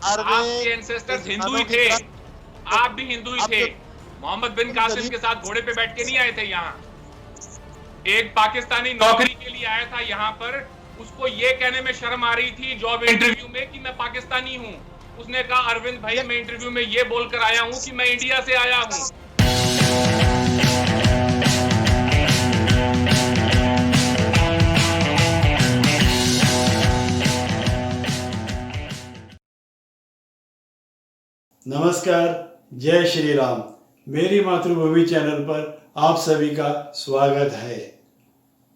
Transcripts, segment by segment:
आपके एंसेस्टर्स हिंदू ही थे, आप भी हिंदू ही थे। मोहम्मद बिन कासिम के साथ घोड़े पे बैठ के नहीं आए थे यहाँ। एक पाकिस्तानी नौकरी के लिए आया था यहाँ पर, उसको ये कहने में शर्म आ रही थी जॉब इंटरव्यू में कि मैं पाकिस्तानी हूँ। उसने कहा अरविंद भाई मैं इंटरव्यू में ये बोलकर आया हूँ कि मैं इंडिया से आया हूँ। नमस्कार, जय श्री राम। मेरी मातृभूमि चैनल पर आप सभी का स्वागत है।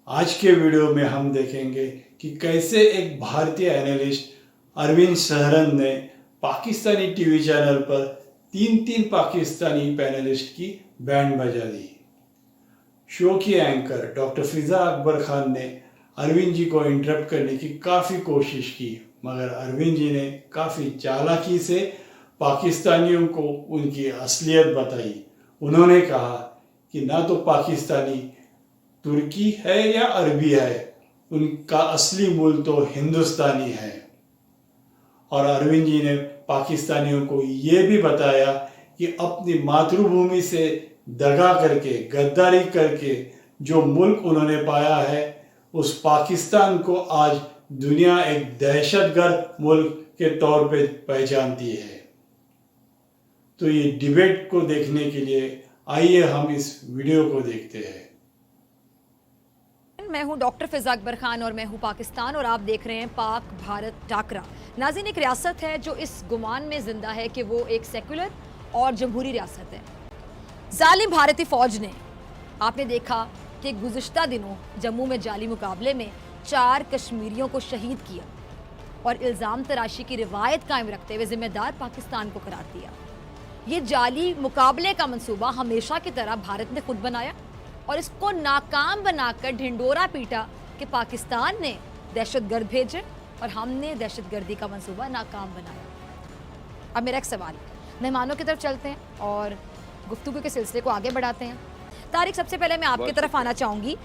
आज के वीडियो में हम देखेंगे कि कैसे एक भारतीय एनालिस्ट अरविंद सहरन ने पाकिस्तानी टीवी चैनल पर तीन पाकिस्तानी पैनलिस्ट की बैंड बजा दी। शो की एंकर डॉक्टर फिजा अकबर खान ने अरविंद जी को इंटरप्ट करने की काफ़ी कोशिश की, मगर अरविंद जी ने काफ़ी चालाकी से पाकिस्तानियों को उनकी असलियत बताई। उन्होंने कहा कि ना तो पाकिस्तानी तुर्की है या अरबी है, उनका असली मूल तो हिंदुस्तानी है। और अरविंद जी ने पाकिस्तानियों को ये भी बताया कि अपनी मातृभूमि से दगा करके, गद्दारी करके जो मुल्क उन्होंने पाया है, उस पाकिस्तान को आज दुनिया एक दहशतगर्द मुल्क के तौर पे पहचानती है। तो ये डिबेट को देखने के लिए आइए हम इस वीडियो को देखते हैं। मैं हूं डॉक्टर फिजा अकबर खान और मैं हूं पाकिस्तान और आप देख रहे हैं पाक भारत टाकरा। नाज़रीन, एक रियासत है जो इस गुमान में जिंदा है कि वो एक सेकुलर और जमहूरी रियासत है। जालिम भारतीय फौज ने, आपने देखा कि गुज़िश्ता दिनों जम्मू में जाली मुकाबले में 4 कश्मीरियों को शहीद किया और इल्ज़ाम तराशी की रिवायत कायम रखते हुए जिम्मेदार पाकिस्तान को करार दिया। ये जाली मुकाबले का मंसूबा हमेशा की तरह भारत ने खुद बनाया और इसको नाकाम बनाकर ढिंडोरा पीटा कि पाकिस्तान ने दहशतगर्द भेजे और हमने दहशतगर्दी का मंसूबा नाकाम बनाया। अब मेरा एक सवाल, मेहमानों की तरफ चलते हैं और गुफ्तगू के सिलसिले को आगे बढ़ाते हैं। तारिक, सबसे पहले मैं आपकी तरफ आना चाहूँगी।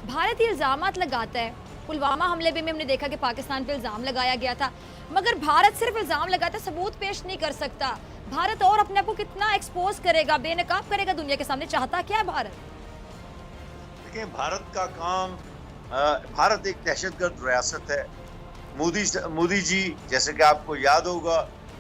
भारत ये इल्ज़ामात लगाता है, पुलवामा हमले में हमने देखा कि पाकिस्तान पे इल्ज़ाम लगाया गया था, मगर भारत सिर्फ इल्ज़ाम लगाता, सबूत पेश नहीं कर सकता। भारत और अपने आप को कितना एक्सपोज करेगा, बेनकाब करेगा दुनिया के सामने, चाहता क्या है भारत? देखिए, भारत का काम, भारत एक दहशतगर्द रियासत है। मोदी जी, जैसे कि आपको याद होगा,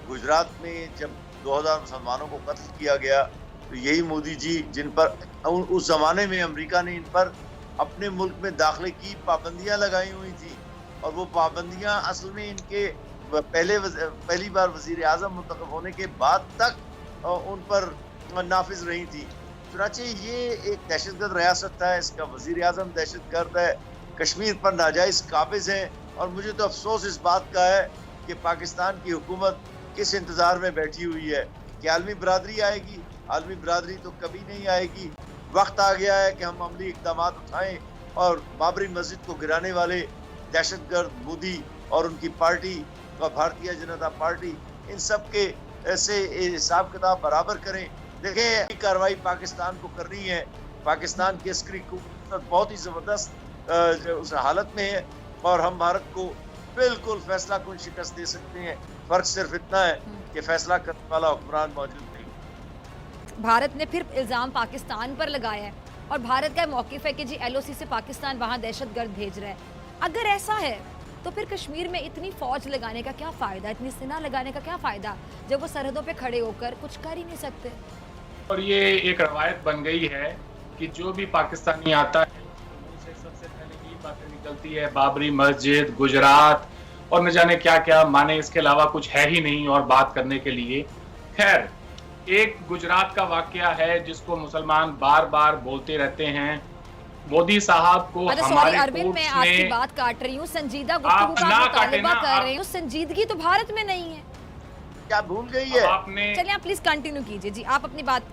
गुजरात में जब 2000 मुसलमानों को कत्ल किया गया तो यही मोदी जी, जिन पर उस जमाने में अमेरिका ने इन पर अपने मुल्क में दाखिले की पाबंदियां लगाई हुई थी और वो पाबंदियां असल में इनके पहली बार वजीर आज़म मुंतखब होने के बाद तक उन पर नाफिज रही थी। चुनांचे ये एक दहशतगर्द रियासत है, इसका वजीर आज़म दहशतगर्द है, कश्मीर पर नाजायज काबिज है। और मुझे तो अफसोस इस बात का है कि पाकिस्तान की हुकूमत किस इंतज़ार में बैठी हुई है कि आलमी बरादरी आएगी। आलमी बरादरी तो कभी नहीं आएगी। वक्त आ गया है कि हम अमली इक़दाम उठाएं और बाबरी मस्जिद को गिराने वाले दहशतगर्द मोदी और उनकी पार्टी और भारतीय जनता पार्टी, इन सब के ऐसे हिसाब किताब बराबर करें। देखें, कार्रवाई पाकिस्तान को करनी है। पाकिस्तान की अस्करी कुव्वत बहुत ही ज़बरदस्त उस हालत में है और हम भारत को बिल्कुल फैसला कुन शिकस्त दे सकते हैं। फ़र्क सिर्फ इतना है कि फैसला करने वाला हुक्मरान मौजूद नहीं। भारत ने फिर इल्ज़ाम पाकिस्तान पर लगाया है और भारत का मौक़िफ़ है कि जी LOC से पाकिस्तान वहाँ दहशतगर्द भेज रहा है। अगर ऐसा है तो फिर कश्मीर में इतनी फ़ौज लगाने का क्या फ़ायदा, इतनी सेना लगाने का क्या फ़ायदा, जब वो सरहदों पे खड़े होकर कुछ कर ही नहीं सकते। और ये एक रवायत बन गई है कि जो भी पाकिस्तानी आता है उससे सबसे पहले यही बातें निकलती है, बाबरी मस्जिद, गुजरात और न जाने क्या क्या, माने इसके अलावा कुछ है ही नहीं और बात करने के लिए। खैर, एक गुजरात का वाकया है जिसको मुसलमान बार बार बोलते रहते हैं। मोदी साहब को हमारे अरविंद, मैं आपकी बात काट रही हूँ, संजीदा गुफ्तगू का मुतालबा कर रही हूँ। संजीदगी तो भारत में नहीं है, क्या भूल गई है आपने? चलिए आप प्लीज कंटिन्यू कीजिए जी, आप अपनी बात।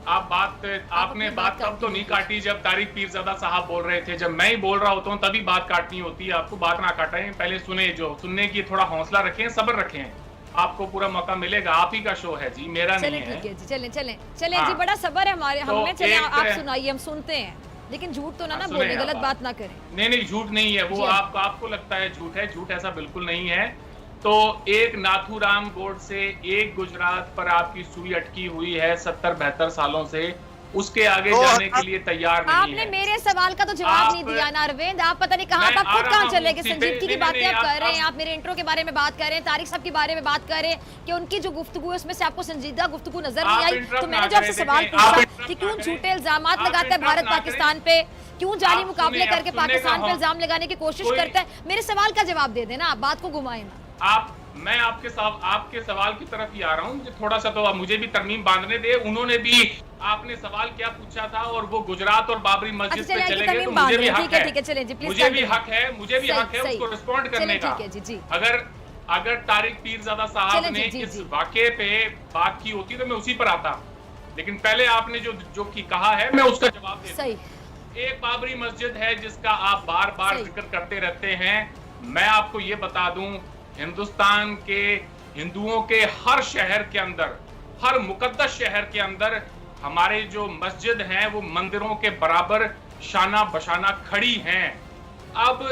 आपने बात तब तो नहीं काटी जब तारिक पीरज़ादा साहब बोल रहे थे। जब मैं ही बोल रहा होता हूँ तभी बात काटनी होती है। आपको बात ना काटें, पहले सुने, जो सुनने की थोड़ा हौसला रखें, सब्र रखें, आपको पूरा मौका मिलेगा। आप ही का शो है जी, मेरा नहीं है। ठीक है जी, चलें जी, बड़ा सब्र है हमारे, हमें। चलें, आप सुनाइए, हम सुनते हैं, लेकिन झूठ तो ना बोलें, गलत बात ना करें। नहीं, झूठ नहीं है वो। आपको लगता है झूठ है, झूठ ऐसा बिल्कुल नहीं है। तो एक नाथूराम गोडसे, एक गुजरात पर आपकी सुई अटकी हुई है 70-72 सालों से, उसके आगे जाने के लिए तैयार नहीं आपने है। मेरे सवाल का तो जवाब नहीं दिया ना अरविंद। आप पता नहीं कहाँ आप खुद कहाँ चले गए। संजीदगी की बातें आप कर रहे हैं, आप मेरे इंट्रो के बारे में बात कर रहे हैं, तारिक साहब के बारे में बात कर रहे हैं कि उनकी जो गुफ्तगू है उसमें से आपको संजीदा गुफ्तगू नजर नहीं आई। तो मैंने जो आपसे सवाल पूछा कि क्यों झूठे इल्जाम लगाता है भारत पाकिस्तान पे, क्यों जाली मुकाबले करके पाकिस्तान पे इल्जाम लगाने की कोशिश करता है, मेरे सवाल का जवाब दे देना, आप बात को घुमाए ना। मैं आपके सवाल की तरफ ही आ रहा हूँ, थोड़ा सा तो मुझे भी तरमीम बांधने दे। उन्होंने भी आपने सवाल क्या पूछा था और वो गुजरात और बाबरी मस्जिद पे चले गए, तो मुझे भी हक है, मुझे भी हक है उसको रिस्पॉन्ड करने का। अगर तारिक पीरजादा साहब ने इस वाकये पे बात की होती तो मैं उसी पर आता, लेकिन पहले आपने जो कहा है मैं उसका जवाब दे। एक बाबरी मस्जिद है जिसका आप बार बार जिक्र करते रहते हैं। मैं आपको ये बता दूं, हिंदुस्तान के हिंदुओं के हर शहर के अंदर, हर मुकद्दस शहर के अंदर हमारे जो मस्जिद हैं वो मंदिरों के बराबर शाना बशाना खड़ी हैं। अब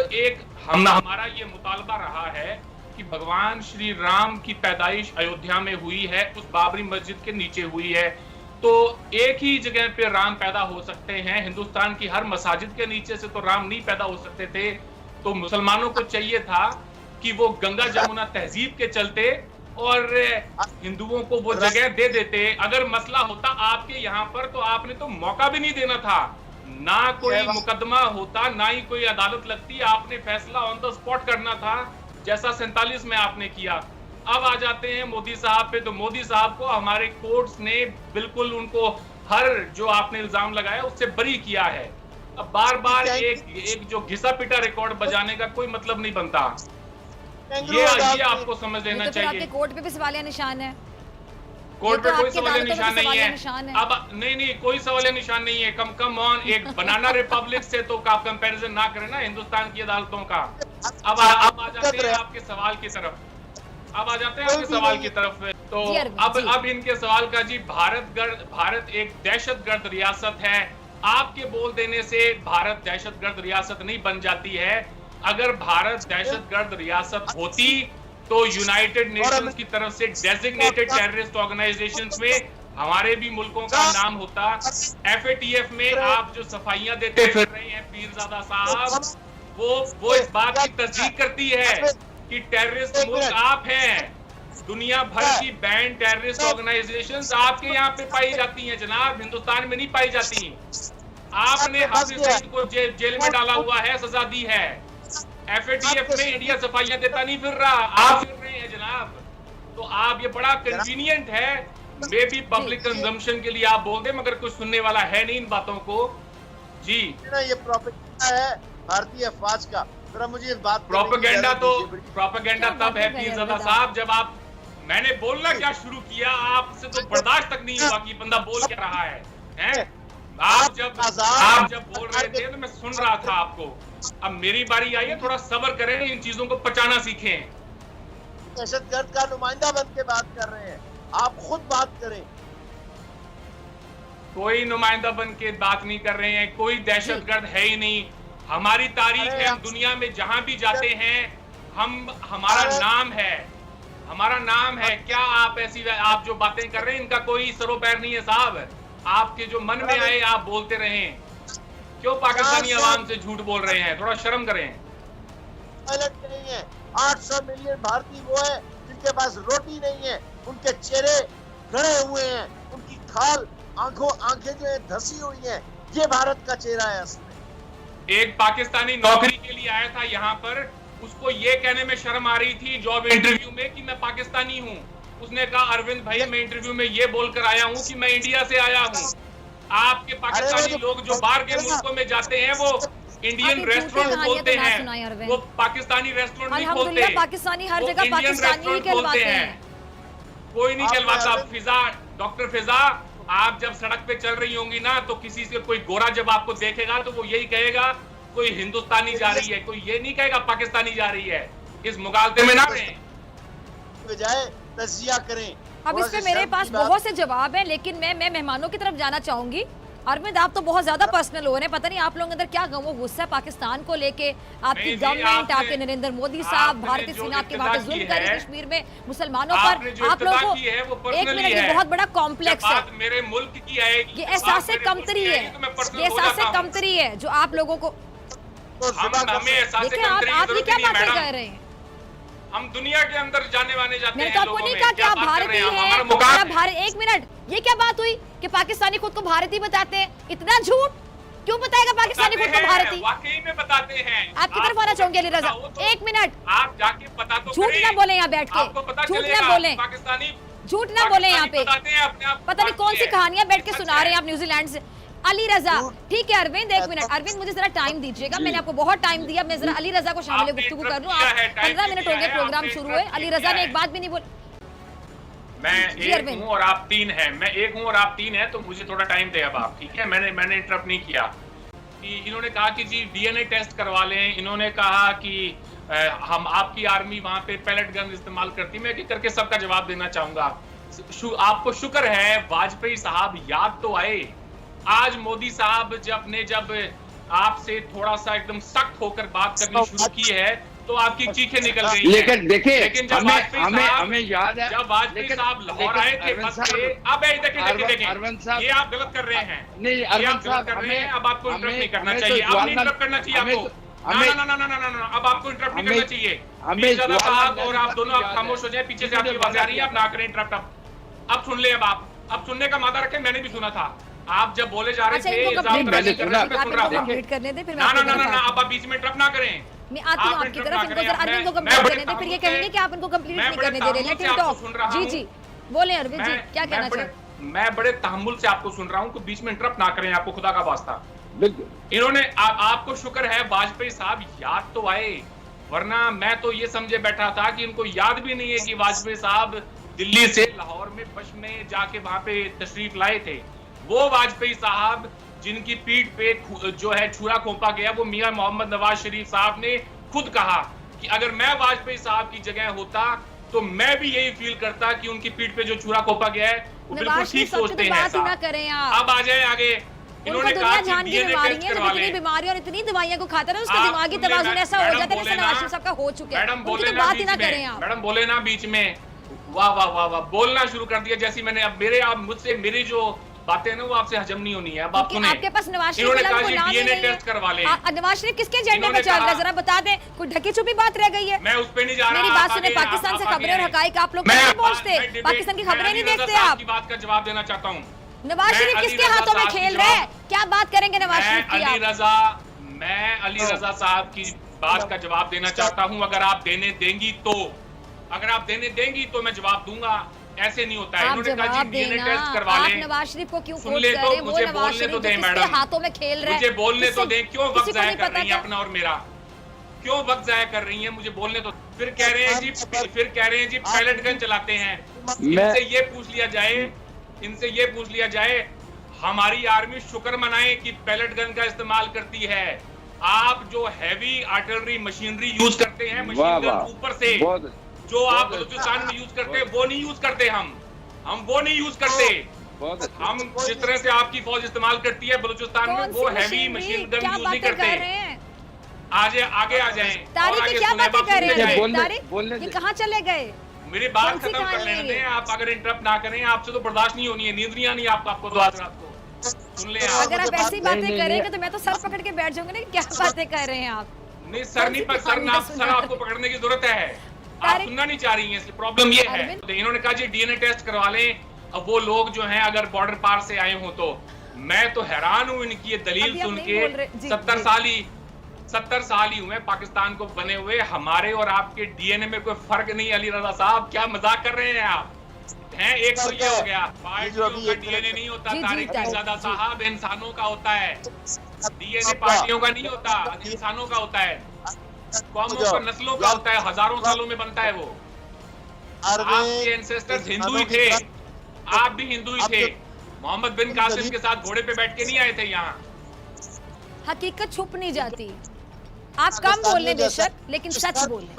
हमारा ये मुतालबा रहा है कि भगवान श्री राम की पैदाइश अयोध्या में हुई है, उस बाबरी मस्जिद के नीचे हुई है, तो एक ही जगह पे राम पैदा हो सकते हैं। हिंदुस्तान की हर मसाजिद के नीचे से तो राम नहीं पैदा हो सकते थे। तो मुसलमानों को चाहिए था कि वो गंगा जमुना तहजीब के चलते और हिंदुओं को वो जगह दे देते। अगर मसला होता आपके यहाँ पर तो आपने तो मौका भी नहीं देना था, ना कोई मुकदमा होता, ना ही कोई अदालत लगती, आपने फैसला ऑन द स्पॉट करना था, जैसा 47 में आपने किया। अब आ जाते हैं मोदी साहब पे, तो मोदी साहब को हमारे कोर्ट्स ने बिल्कुल उनको हर जो आपने इल्जाम लगाया उससे बरी किया है। अब बार बार एक जो घिसा पिटा रिकॉर्ड बजाने का कोई मतलब नहीं बनता। ये आपको समझ लेना चाहिए। आपके कोर्ट पे भी सवालिया निशान है, कोर्ट पे कोई सवालिया निशान नहीं है। अब नहीं कोई सवालिया निशान नहीं है। कम ऑन, एक बनाना रिपब्लिक से तो आप कंपैरिजन ना करें ना हिंदुस्तान की अदालतों का। अब आ जाते हैं आपके सवाल की तरफ, तो अब इनके सवाल का जी, भारत एक दहशतगर्द रियासत है। आपके बोल देने से भारत दहशतगर्द रियासत नहीं बन जाती है। अगर भारत दहशतगर्द रियासत होती तो यूनाइटेड नेशंस की तरफ से डेजिग्नेटेड टेररिस्ट ऑर्गेनाइजेशंस में हमारे भी मुल्कों का नाम होता। FATF में आप जो सफाइयां देते फिर रहे हैं पीरजादा साहब, वो इस बात की तस्दीक करती है कि टेररिस्ट मुल्क आप हैं। दुनिया भर की बैंड टेररिस्ट ऑर्गेनाइजेशंस आपके यहाँ पे पाई जाती हैं जनाब, हिंदुस्तान में नहीं पाई जाती। आपने हाफिज सईद को जेल में डाला हुआ है, सजा दी है। FATF में इंडिया सफाइयां देता नहीं फिर रहा, आप फिर रहे हैं जनाब। तो आप ये बड़ा कन्वीनियंट है, मे बी पब्लिक कंजम्पशन के लिए आप बोल दें, मगर कुछ सुनने वाला है नहीं इन बातों को जी। ये प्रोपेगेंडा है भारतीय अफवाज का। मुझे इस बात प्रोपेगेंडा तब है पीरजादा साहब जब मैंने बोलना क्या शुरू किया, आपसे तो बर्दाश्त तक नहीं हुआ कि बंदा बोल क्या रहा है? आप जब बोल रहे थे तो मैं सुन रहा था आपको। अब मेरी बारी आई है, थोड़ा सब्र करें, इन चीजों को पचाना सीखें। दहशतगर्द का नुमाइंदा बन के बात कर रहे हैं, आप खुद बात करें। कोई नुमाइंदा बन के बात नहीं कर रहे हैं, कोई दहशतगर्द है ही नहीं। हमारी तारीख है, हम दुनिया में जहां भी जाते हैं हमारा नाम है। क्या आप जो बातें कर रहे हैं इनका कोई सरो पैर नहीं है साहब। आपके जो मन में आए आप बोलते रहें। क्यों पाकिस्तानी आवाम से झूठ बोल रहे हैं? थोड़ा शर्म करें। नहीं है, 800 मिलियन भारतीय वो है जिनके पास रोटी नहीं है, उनके चेहरे गड़े हुए हैं, उनकी खाल आंखें जो है धसी हुई हैं। ये भारत का चेहरा है असल में। एक पाकिस्तानी नौकरी के लिए आया था यहाँ पर, उसको ये कहने में शर्म आ रही थी जॉब इंटरव्यू में कि मैं पाकिस्तानी हूँ। उसने कहा अरविंद भाई मैं इंटरव्यू में ये बोलकर आया हूँ कि मैं इंडिया से आया हूँ। आपके पाकिस्तानी लोग जो बाहर के मुल्कों में जाते हैं वो इंडियन रेस्टोरेंट खोलते हैं, वो पाकिस्तानी रेस्टोरेंट नहीं खोलते। पाकिस्तानी हर जगह पाकिस्तानी ही कहलवाते हैं। कोई नहीं कहलवाता। डॉक्टर फिजा, आप जब सड़क पे चल रही होंगी ना तो किसी से कोई गोरा जब आपको देखेगा तो वो यही कहेगा कोई हिंदुस्तानी जा रही है, कोई ये नहीं कहेगा पाकिस्तानी जा रही है। इस मुगालते में ना रहें, बजाय तजिया करें। अब इस पे मेरे पास बहुत से जवाब हैं, लेकिन मैं मेहमानों की तरफ जाना चाहूंगी। अरविंद, आप तो बहुत ज्यादा पर्सनल हो रहे हैं, पता नहीं आप लोगों के अंदर क्या वो गुस्सा है पाकिस्तान को लेके, आपकी गवर्नमेंट, आपके नरेंद्र मोदी साहब, भारतीय सेना आपके वहां पे जुल्म कर रही है कश्मीर में मुसलमानों पर, आप लोगों को एक मिनट, ये बहुत बड़ा कॉम्प्लेक्स है, मेरे मुल्क की आएगी, ये एहसास कमतरी है, ये एहसास कमतरी है जो आप लोगों को, देखिए आप ये क्या बातें कह रहे हैं, हम दुनिया के अंदर जाने वाने जाते हैं। मैंने तो आपको नहीं कहा कि आप भारतीय हैं, भारत, एक मिनट, ये क्या बात हुई कि पाकिस्तानी खुद को भारतीय बताते हैं? इतना झूठ क्यों बताएगा पाकिस्तानी खुद को भारतीय? वाकई में बताते हैं। आपकी तरफ आना चाहूंगी अली रजा, एक मिनट, आप जाके पता तो झूठ ना बोले यहाँ बैठ के, झूठ ना बोले, पाकिस्तानी झूठ ना बोले यहाँ पे, पता नहीं कौन सी कहानियां बैठ के सुना रहे हैं आप न्यूजीलैंड से। अली रजा, ठीक है अरविंद, एक मिनट, अरविंद मुझे जरा टाइम दीजिएगा, मैंने आपको बहुत टाइम दिया, मैं जरा अली रजा को शामिल गुफ्तगू कर लूं। आप 15 मिनट हो गए प्रोग्राम शुरू हुए, अली रजा ने एक बात भी नहीं बोली। मैं एक हूं और आप तीन हैं, मैं एक हूं और आप तीन हैं, तो मुझे थोड़ा टाइम दे अब आप, ठीक है? मैंने इंटरप्ट नहीं किया। कि इन्होंने कहा कि जी डीएनए टेस्ट करवा लें, इन्होंने कहा कि हम आपकी आर्मी वहां पे पैलेट गन इस्तेमाल करती, मैं एक करके सबका जवाब देना चाहूंगा। आपको शुक्र है वाजपेयी साहब याद तो आए, आज मोदी साहब जब आपसे थोड़ा सा एकदम सख्त होकर बात करनी शुरू की है तो आपकी चीखें निकल गई। लेकिन देखिए, लेकिन जब हमें याद है, जब वाजपेयी साहब लाहौर आए थे बस पे, अब देखें ये आप गलत कर रहे हैं, नहीं अरविंद साहब कर रहे हैं, अब आपको इंटरप्ट नहीं करना चाहिए, अब नहीं इंटरप्ट करना चाहिए आपको, ना, अब आपको इंटरप्ट नहीं करना चाहिए साहब, और आप दोनों आप खामोश हो जाए, पीछे से आपकी आवाज आ रही है, आप ना करें इंटरप्ट। अब सुन ले, अब सुनने का मादा रखें, मैंने भी सुना था, आप जब बोले जा रहे थे कंप्लीट करने दे, फिर ना, आप बीच में इंटरप्ट ना करें। मैं आती हूँ आपकी तरफ, इनको जरा अरविंद को कंप्लीट करने दे, फिर ये कहेंगे कि आप इनको कंप्लीट नहीं करने दे रहे। Let him talk. जी बोले अरविंद जी, क्या कहना चाहते? मैं बड़े तहम्मुल से आपको सुन रहा हूँ, तो बीच में इंटरप्ट ना करें, आपको खुदा का वास्ता। इन्होंने आपको शुक्र है वाजपेयी साहब याद तो आए, वरना मैं तो ये समझे बैठा था कि इनको याद भी नहीं है कि वाजपेयी साहब दिल्ली से लाहौर में बस में जाके वहां पे तशरीफ लाए थे। वो वाजपेयी साहब जिनकी पीठ पे जो है छुरा खोपा गया, वो मियां मोहम्मद नवाज शरीफ साहब ने खुद कहा कि अगर मैं वाजपेयी साहब की जगह होता तो मैं भी यही फील करता कि उनकी पीठ पे जो छुरा खोपा गया है वो बिल्कुल ठीक सोचते हैं। अब आ जाए आगे, इन्होंने कहा कि डीएनए टेस्ट करवा लें। बीमारी और इतनी दवाइयां को खाता है उसका दिमागी तवाज़ुन ऐसा हो जाता है जैसे नवाज शरीफ साहब का हो चुका है। मैडम बोले ना बीच में, मैडम बोले ना बीच में, वाह वाह वाह वाह, बोलना शुरू कर दिया जैसी मैंने, अब मुझसे मेरी जो बातें ना वो आपसे हजम नहीं होनी है। अब आप सुने, आपके पास नवाज शरीफ का कोई नाम नहीं है, टेस्ट करवा लें। नवाज शरीफ किसके एजेंडे पे चल रहा है जरा बता दें, कोई ढकी छुपी बात रह गई है? मैं उस पे नहीं जा रहा। मेरी बात सुने, पाकिस्तान से खबरें और हकाइक आप लोग नहीं पहुंचते, पाकिस्तान की खबरें नहीं देखते आप। आपकी बात का जवाब देना चाहता हूँ। नवाज शरीफ किसके हाथों में खेल रहे हैं? क्या बात करेंगे नवाज शरीफ की? मैं अली रजा साहब की बात का जवाब देना चाहता हूँ, अगर आप देने देंगी तो, अगर आप देने देंगी तो मैं जवाब दूंगा। ऐसे नहीं होता है। इन्होंने कहा जी डीएनए टेस्ट करवा लें। आप नवाज शरीफ को क्यों कोट कर रहे हैं? वो नवाज शरीफ जिसके हाथों में खेल रहे हैं, मुझे बोलने तो दें। क्यों वक्त जाया कर रही हैं अपना और मेरा, क्यों वक्त जाया कर रही हैं? मुझे बोलने तो। फिर कह रहे हैं जी पैलेट गन चलाते हैं। इनसे ये पूछ लिया जाए हमारी आर्मी शुक्र मनाए कि पैलेट गन का इस्तेमाल करती है। आप जो हैवी आर्टिलरी मशीनरी यूज करते हैं, मशीन गन ऊपर से जो आप बलूचिस्तान में यूज करते हैं वो नहीं यूज करते, हम वो नहीं यूज करते। हम जिस तरह से आपकी फौज इस्तेमाल करती है बलूचिस्तान में, वो हैवी मशीन गन यूज नहीं करते। आगे आ जाएं। तारीख क्या बातें कर रहे हैं? ये कहाँ चले गए? मेरी बात खत्म कर लेने दें। आप अगर इंटरप्ट ना करें, आपसे तो बर्दाश्त नहीं होनी है, नींद नहीं आनी आपको तो आज रात को। सुन ले, अगर आप ऐसी बातें करेंगे तो मैं तो सर पकड़ के बैठ जाऊंगी ना, क्या बातें कर रहे हैं आप? नहीं, सर नहीं पर सर आपको पकड़ने की जरूरत है, आप सुनना नहीं चाह रही हैं, इसलिए प्रॉब्लम ये है। इन्होंने कहा जी डीएनए टेस्ट करवा लें। अब वो लोग जो हैं अगर बॉर्डर पार से आए हो तो मैं तो हैरान हूं इनकी ये दलील सुन के। 70 साल ही हुए पाकिस्तान को बने हुए, हमारे और आपके डीएनए में कोई फर्क नहीं। अली रजा साहब क्या मजाक कर रहे हैं आप? हैं एक तो ये हो गया, पार्टियों का डीएनए नहीं होता। तारिक अहमद साहब इंसानों का होता है, डीएनए पार्टियों का नहीं होता, इंसानों का होता है, कौमों का, नस्लों का होता है, हजारों सालों में बनता है वो। आपके एंसेस्टर्स हिंदू ही थे, आप भी हिंदू ही थे। मोहम्मद बिन कासिम के साथ घोड़े पे बैठ के नहीं आए थे यहाँ। हकीकत छुप नहीं जाती। आप कम बोल लें बेशक, लेकिन सच बोल लें।